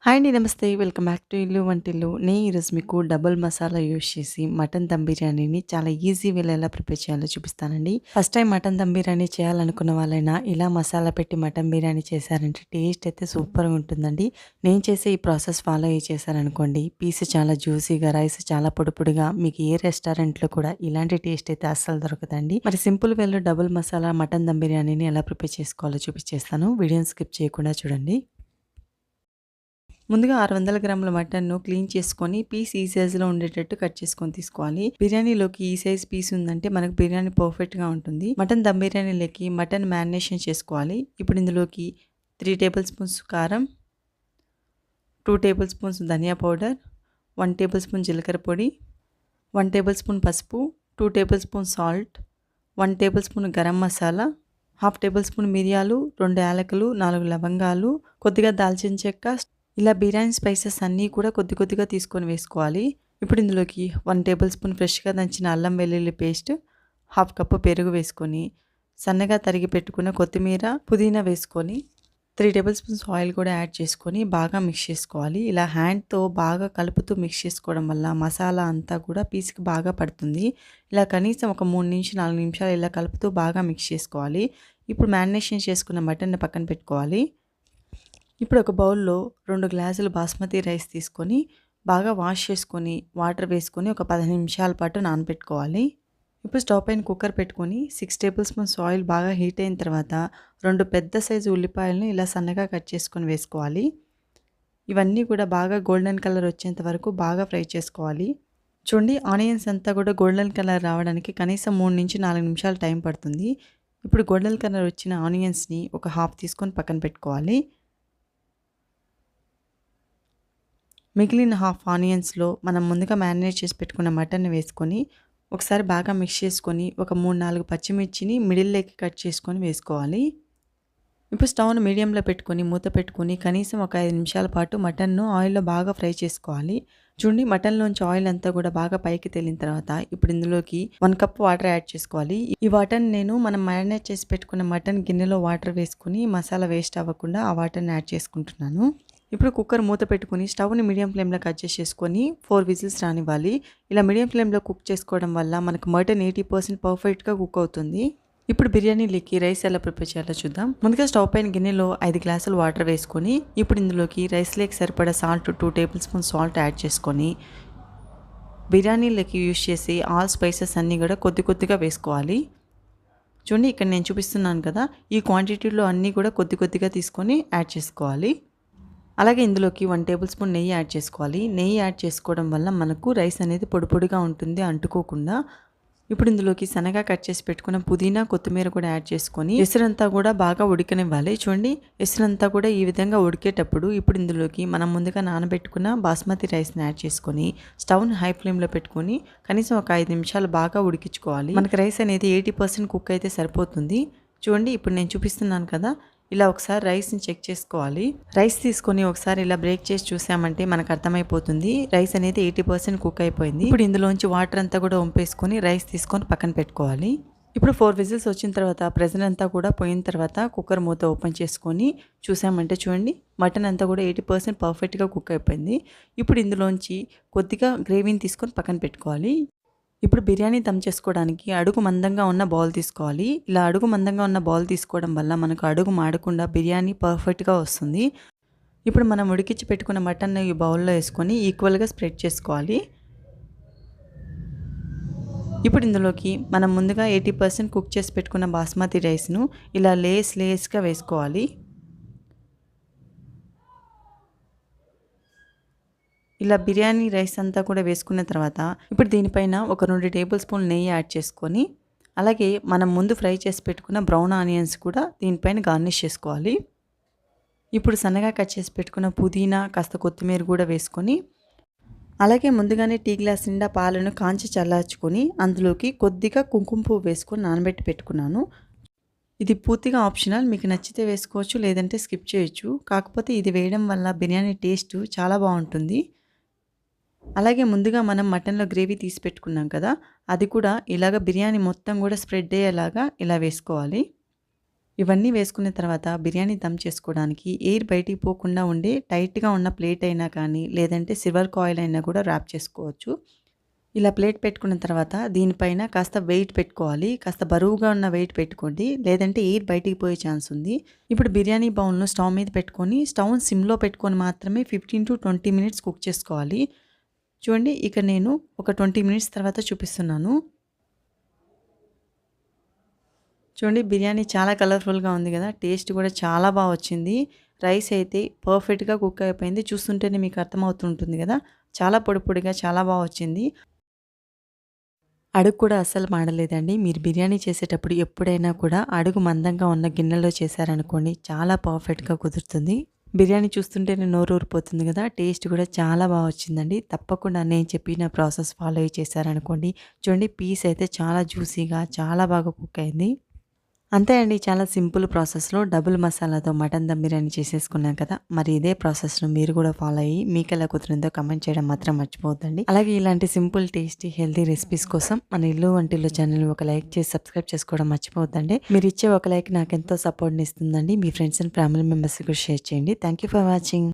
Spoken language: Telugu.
హాయ్ అండి. నమస్తే. వెల్కమ్ బ్యాక్ టు ఇల్లు వంటిల్లు. నేను ఈరోజు మీకు డబుల్ మసాలా యూజ్ చేసి మటన్ దమ్ బిర్యానీని చాలా ఈజీ వేలో ఎలా ప్రిపేర్ చేయాలో చూపిస్తానండి. First time mutton dum biryani చేయాలనుకున్న వాళ్ళైనా ఇలా మసాలా పెట్టి మటన్ బిర్యానీ చేశారంటే టేస్ట్ అయితే సూపర్గా ఉంటుందండి. నేను చేసే ఈ ప్రాసెస్ ఫాలో అయ్యి చేశారనుకోండి, పీస్ చాలా జ్యూసీగా, రైస్ చాలా పొడి పొడిగా, మీకు ఏ రెస్టారెంట్లో కూడా ఇలాంటి టేస్ట్ అయితే అస్సలు దొరకదండి. మరి సింపుల్ వేలో డబుల్ మసాలా మటన్ దమ్ బిర్యానీని ఎలా ప్రిపేర్ చేసుకోవాలో చూపించేస్తాను. వీడియోని స్కిప్ చేయకుండా చూడండి. ముందుగా 600 గ్రాముల మటన్ను క్లీన్ చేసుకొని పీస్ ఈ సైజులో ఉండేటట్టు కట్ చేసుకొని తీసుకోవాలి. బిర్యానీలోకి ఈ సైజ్ పీస్ ఉందంటే మనకు బిర్యానీ పర్ఫెక్ట్గా ఉంటుంది. మటన్ దమ్ బిర్యానీలోకి మటన్ మ్యారినేషన్ చేసుకోవాలి. ఇప్పుడు ఇందులోకి 3 టేబుల్ స్పూన్స్ కారం, 2 టేబుల్ స్పూన్స్ ధనియా పౌడర్, 1 టేబుల్ స్పూన్ జీలకర్ర పొడి, 1 టేబుల్ స్పూన్ పసుపు, 2 table spoon salt, 1 table spoon garam masala, half table spoon మిరియాలు, 2 యాలకులు, 4 లవంగాలు, కొద్దిగా దాల్చిన చెక్క. ఇలా బిర్యానీ స్పైసెస్ అన్నీ కూడా కొద్ది కొద్దిగా తీసుకొని వేసుకోవాలి. ఇప్పుడు ఇందులోకి 1 టేబుల్ స్పూన్ ఫ్రెష్గా దంచిన అల్లం వెల్లుల్లి పేస్ట్, హాఫ్ కప్పు పెరుగు వేసుకొని, సన్నగా తరిగి పెట్టుకున్న కొత్తిమీర, పుదీనా వేసుకొని 3 టేబుల్ స్పూన్స్ ఆయిల్ కూడా యాడ్ చేసుకొని బాగా మిక్స్ చేసుకోవాలి. ఇలా హ్యాండ్తో బాగా కలుపుతూ మిక్స్ చేసుకోవడం వల్ల మసాలా అంతా కూడా పీస్కి బాగా పడుతుంది. ఇలా కనీసం ఒక 3 నుంచి 4 నిమిషాలు ఇలా కలుపుతూ బాగా మిక్స్ చేసుకోవాలి. ఇప్పుడు మ్యారినేషన్ చేసుకున్న మటన్ని పక్కన పెట్టుకోవాలి. ఇప్పుడు ఒక బౌల్లో 2 గ్లాసులు బాస్మతి రైస్ తీసుకొని బాగా వాష్ చేసుకొని వాటర్ వేసుకొని ఒక 15 నిమిషాల పాటు నానబెట్టుకోవాలి. ఇప్పుడు స్టవ్ పైన కుక్కర్ పెట్టుకొని 6 టేబుల్ స్పూన్స్ ఆయిల్ బాగా హీట్ అయిన తర్వాత 2 పెద్ద సైజు ఉల్లిపాయలను ఇలా సన్నగా కట్ చేసుకొని వేసుకోవాలి. ఇవన్నీ కూడా బాగా గోల్డెన్ కలర్ వచ్చేంత వరకు బాగా ఫ్రై చేసుకోవాలి. చూడండి, ఆనియన్స్ అంతా కూడా గోల్డెన్ కలర్ రావడానికి కనీసం 3 నుంచి 4 నిమిషాలు టైం పడుతుంది. ఇప్పుడు గోల్డెన్ కలర్ వచ్చిన ఆనియన్స్ని ఒక హాఫ్ తీసుకొని పక్కన పెట్టుకోవాలి. మిగిలిన హాఫ్ ఆనియన్స్లో మనం ముందుగా మ్యారినేట్ చేసి పెట్టుకున్న మటన్ని వేసుకొని ఒకసారి బాగా మిక్స్ చేసుకొని ఒక 3-4 పచ్చిమిర్చిని మిడిల్లోకి కట్ చేసుకొని వేసుకోవాలి. ఇప్పుడు స్టవ్ను మీడియంలో పెట్టుకొని మూత పెట్టుకొని కనీసం ఒక 5 నిమిషాల పాటు మటన్ను ఆయిల్లో బాగా ఫ్రై చేసుకోవాలి. చూడండి, మటన్లోంచి ఆయిల్ అంతా కూడా బాగా పైకి తేలిన తర్వాత ఇప్పుడు ఇందులోకి 1 కప్ వాటర్ యాడ్ చేసుకోవాలి. ఈ వాటర్ని నేను మనం మ్యారినేట్ చేసి పెట్టుకున్న మటన్ గిన్నెలో వాటర్ వేసుకుని మసాలా వేస్ట్ అవ్వకుండా ఆ వాటర్ని యాడ్ చేసుకుంటున్నాను. ఇప్పుడు కుక్కర్ మూత పెట్టుకుని స్టవ్ని మీడియం ఫ్లేమ్లోకి అడ్జస్ట్ చేసుకొని 4 విజిల్స్ రానివ్వాలి. ఇలా మీడియం ఫ్లేమ్లో కుక్ చేసుకోవడం వల్ల మనకు మటన్ 80% పర్ఫెక్ట్గా కుక్ అవుతుంది. ఇప్పుడు బిర్యానీలోకి రైస్ ఎలా ప్రిపేర్ చేయాలో చూద్దాం. ముందుగా స్టవ్ పైన గిన్నెలో 5 గ్లాసులు వాటర్ వేసుకొని ఇప్పుడు ఇందులోకి రైస్లోకి సరిపడా salt 2 table spoon salt add చేసుకొని బిర్యానీలోకి యూజ్ చేసి ఆల్ స్పైసెస్ అన్నీ కూడా కొద్ది కొద్దిగా వేసుకోవాలి. చూడండి, ఇక్కడ నేను చూపిస్తున్నాను కదా, ఈ క్వాంటిటీలో అన్నీ కూడా కొద్ది కొద్దిగా తీసుకొని యాడ్ చేసుకోవాలి. అలాగే ఇందులోకి 1 టేబుల్ స్పూన్ నెయ్యి యాడ్ చేసుకోవాలి. నెయ్యి యాడ్ చేసుకోవడం వల్ల మనకు రైస్ అనేది పొడి పొడిగా ఉంటుంది, అంటుకోకుండా. ఇప్పుడు ఇందులోకి సన్నగా కట్ చేసి పెట్టుకున్న పుదీనా, కొత్తిమీర కూడా యాడ్ చేసుకొని ఎసురంతా కూడా బాగా ఉడకనివ్వాలి. చూడండి, ఎసురంతా కూడా ఈ విధంగా ఉడికేటప్పుడు ఇప్పుడు ఇందులోకి మనం ముందుగా నానబెట్టుకున్న బాస్మతి రైస్ని యాడ్ చేసుకొని స్టవ్ని హై ఫ్లేమ్లో పెట్టుకొని కనీసం ఒక 5 నిమిషాలు బాగా ఉడికించుకోవాలి. మనకి రైస్ అనేది 80% కుక్ అయితే సరిపోతుంది. చూడండి, ఇప్పుడు నేను చూపిస్తున్నాను కదా, ఇలా ఒకసారి రైస్ని చెక్ చేసుకోవాలి. రైస్ తీసుకొని ఒకసారి ఇలా బ్రేక్ చేసి చూసామంటే మనకు అర్థమైపోతుంది రైస్ అనేది 80% కుక్ అయిపోయింది. ఇప్పుడు ఇందులోంచి వాటర్ అంతా కూడా వంపేసుకొని రైస్ తీసుకొని పక్కన పెట్టుకోవాలి. ఇప్పుడు 4 విజిల్స్ వచ్చిన తర్వాత ప్రెజర్ అంతా కూడా పోయిన తర్వాత కుక్కర్ మూత ఓపెన్ చేసుకొని చూసామంటే చూడండి, మటన్ అంతా కూడా 80% పర్ఫెక్ట్గా కుక్ అయిపోయింది. ఇప్పుడు ఇందులోంచి కొద్దిగా గ్రేవీని తీసుకొని పక్కన పెట్టుకోవాలి. ఇప్పుడు బిర్యానీ దమ్ చేసుకోవడానికి అడుగు మందంగా ఉన్న బౌల్ తీసుకోవాలి. ఇలా అడుగు మందంగా ఉన్న బౌల్ తీసుకోవడం వల్ల మనకు అడుగు మాడకుండా బిర్యానీ పర్ఫెక్ట్గా వస్తుంది. ఇప్పుడు మనం ఉడికించి పెట్టుకున్న మటన్ ఈ బౌల్లో వేసుకొని ఈక్వల్గా స్ప్రెడ్ చేసుకోవాలి. ఇప్పుడు ఇందులోకి మనం ముందుగా 80% కుక్ చేసి పెట్టుకున్న బాస్మతి రైస్ను ఇలా లేస్గా వేసుకోవాలి. ఇలా బిర్యానీ రైస్ అంతా కూడా వేసుకున్న తర్వాత ఇప్పుడు దీనిపైన ఒక 2 టేబుల్ స్పూన్ నెయ్యి యాడ్ చేసుకొని అలాగే మనం ముందు ఫ్రై చేసి పెట్టుకున్న బ్రౌన్ ఆనియన్స్ కూడా దీనిపైన గార్నిష్ చేసుకోవాలి. ఇప్పుడు సన్నగా కట్ చేసి పెట్టుకున్న పుదీనా, కాస్త కొత్తిమీర కూడా వేసుకొని అలాగే ముందుగానే టీ గ్లాస్ నిండా పాలను కాంచి చల్లార్చుకొని అందులోకి కొద్దిగా కుంకుమ పువ్వు వేసుకొని నానబెట్టి పెట్టుకున్నాను. ఇది పూర్తిగా ఆప్షనల్, మీకు నచ్చితే వేసుకోవచ్చు, లేదంటే స్కిప్ చేయొచ్చు. కాకపోతే ఇది వేయడం వల్ల బిర్యానీ టేస్ట్ చాలా బాగుంటుంది. అలాగే ముందుగా మనం మటన్లో గ్రేవీ తీసి పెట్టుకున్నాం కదా, అది కూడా ఇలాగ బిర్యానీ మొత్తం కూడా స్ప్రెడ్ అయ్యేలాగా ఇలా వేసుకోవాలి. ఇవన్నీ వేసుకున్న తర్వాత బిర్యానీ దమ్ చేసుకోవడానికి ఎయిర్ బయటికి పోకుండా ఉండే టైట్‌గా ఉన్న ప్లేట్ అయినా కానీ, లేదంటే సిల్వర్ కాయిల్ అయినా కూడా ర్యాప్ చేసుకోవచ్చు. ఇలా ప్లేట్ పెట్టుకున్న తర్వాత దీనిపైన కాస్త వెయిట్ పెట్టుకోవాలి. కాస్త బరువుగా ఉన్న వెయిట్ పెట్టుకోండి. లేదంటే ఎయిర్ బయటికి పోయే ఛాన్స్ ఉంది. ఇప్పుడు బిర్యానీ బౌల్‌ను స్టవ్ మీద పెట్టుకొని స్టవ్‌ని సిమ్‌లో పెట్టుకొని మాత్రమే 15-20 మినిట్స్ కుక్ చేసుకోవాలి. చూడండి ఇక్కడ నేను ఒక 20 మినిట్స్ తర్వాత చూపిస్తున్నాను. చూడండి బిర్యానీ చాలా కలర్‌ఫుల్‌గా ఉంది గదా! టేస్ట్ కూడా చాలా వచ్చింది. రైస్ అయితే పర్ఫెక్ట్‌గా కుక్ అయిపోయింది. చూస్తుంటేనే మీకు అర్థమవుతుంటుంది గదా! చాలా పొడి పొడిగా చాలా వచ్చింది. అడుగు కూడా అస్సలు మాడలేదండి. మీరు బిర్యానీ చేసేటప్పుడు ఎప్పుడైనా కూడా అడుగు మందంగా ఉన్న గిన్నెలో చేశారనుకోండి చాలా పర్ఫెక్ట్‌గా కుదురుతుంది. బిర్యానీ చూస్తుంటేనే నోరూరిపోతుంది గదా! టేస్ట్ కూడా చాలా వచ్చిందండి. తప్పకుండా నేను చెప్పిన ప్రాసెస్ ఫాలో అయ్యి చేశారనుకోండి. చూడండి పీస్ అయితే చాలా జ్యూసీగా చాలా బాగా కుక్ అయింది. అంతే అండి. చాలా సింపుల్ ప్రాసెస్‌లో డబుల్ మసాలాతో మటన్ దమ్ బిర్యానీ చేసేసుకున్నాం కదా! మరి ఇదే ప్రాసెస్‌ను మీరు కూడా ఫాలో అయ్యి మీకెలా కుదిరిందో కమెంట్ చేయడం మాత్రం మర్చిపోవద్దండి. అలాగే ఇలాంటి సింపుల్, టేస్టీ, హెల్తీ రెసిపీస్ కోసం మన ఇల్లు వంటిల్లు ఛానల్‌ని ఒక లైక్ చేసి సబ్స్క్రైబ్ చేసుకోవడం మర్చిపోవద్దండి. మీరిచ్చే ఒక లైక్ నాకెంతో సపోర్ట్‌ని ఇస్తుందండి. మీ ఫ్రెండ్స్ అండ్ ఫ్యామిలీ మెంబర్స్‌కి కూడా షేర్ చేయండి. Thank you for watching.